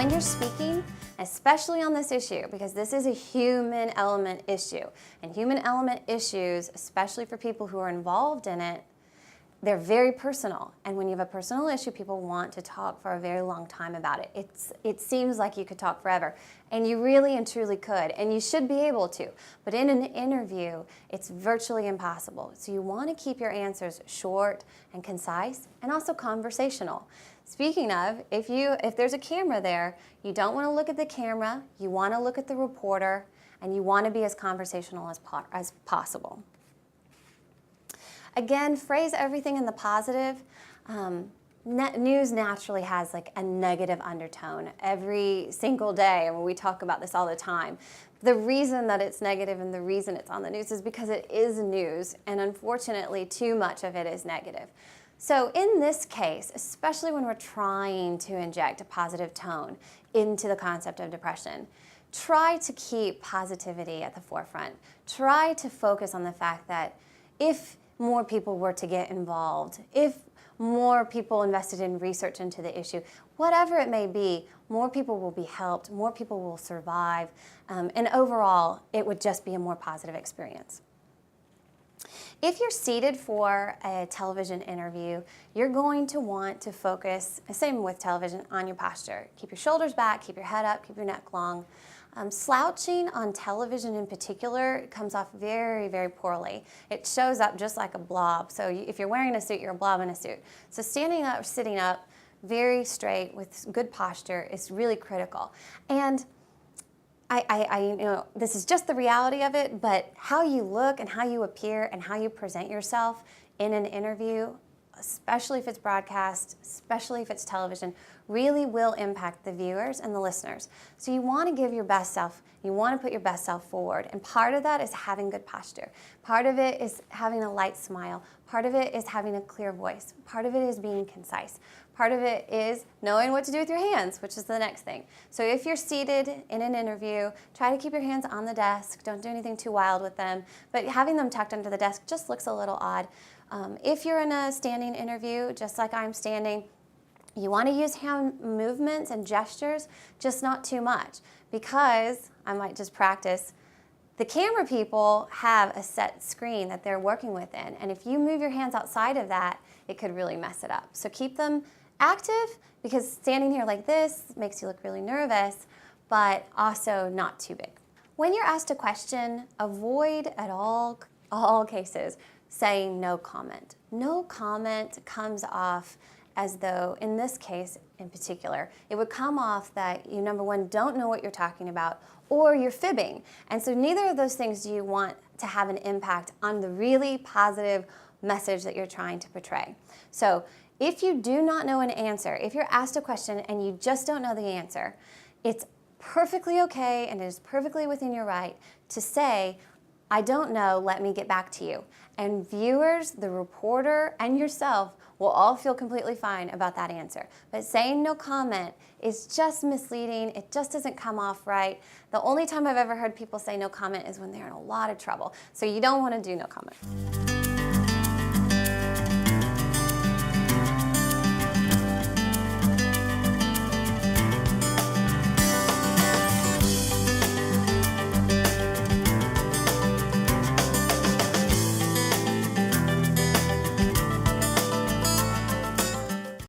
when you're speaking, especially on this issue, because this is a human element issue, and human element issues, especially for people who are involved in it, they're very personal. And when you have a personal issue, people want to talk for a very long time about it. It seems like you could talk forever, and you really and truly could, and you should be able to. But in an interview, it's virtually impossible. So you want to keep your answers short and concise, and also conversational. Speaking of, if there's a camera there, you don't want to look at the camera, you want to look at the reporter, and you want to be as conversational as possible. Again, phrase everything in the positive. News naturally has like a negative undertone every single day, and we talk about this all the time. The reason that it's negative and the reason it's on the news is because it is news, and unfortunately too much of it is negative. So in this case, especially when we're trying to inject a positive tone into the concept of depression, try to keep positivity at the forefront. Try to focus on the fact that if more people were to get involved, if more people invested in research into the issue, whatever it may be, more people will be helped, more people will survive, and overall, it would just be a more positive experience. If you're seated for a television interview, you're going to want to focus, same with television, on your posture. Keep your shoulders back, keep your head up, keep your neck long. Slouching on television in particular comes off very, very poorly. It shows up just like a blob. So if you're wearing a suit, you're a blob in a suit. So standing up or sitting up very straight with good posture is really critical. And you know, this is just the reality of it, but how you look and how you appear and how you present yourself in an interview, especially if it's broadcast, especially if it's television, really will impact the viewers and the listeners. So you want to give your best self, you want to put your best self forward, and part of that is having good posture. Part of it is having a light smile. Part of it is having a clear voice. Part of it is being concise. Part of it is knowing what to do with your hands, which is the next thing. So if you're seated in an interview, try to keep your hands on the desk. Don't do anything too wild with them, but having them tucked under the desk just looks a little odd. If you're in a standing interview, just like I'm standing, you want to use hand movements and gestures, just not too much, because I might just practice. The camera people have a set screen that they're working within, and if you move your hands outside of that, it could really mess it up. So keep them active, because standing here like this makes you look really nervous, but also not too big. When you're asked a question, avoid at all cases saying no comment. No comment comes off as though, in this case in particular, it would come off that you, number one, don't know what you're talking about, or you're fibbing. And so neither of those things do you want to have an impact on the really positive message that you're trying to portray. So if you do not know an answer, if you're asked a question and you just don't know the answer, it's perfectly okay and it is perfectly within your right to say, I don't know, let me get back to you. And viewers, the reporter, and yourself will all feel completely fine about that answer. But saying no comment is just misleading. It just doesn't come off right. The only time I've ever heard people say no comment is when they're in a lot of trouble. So you don't want to do no comment.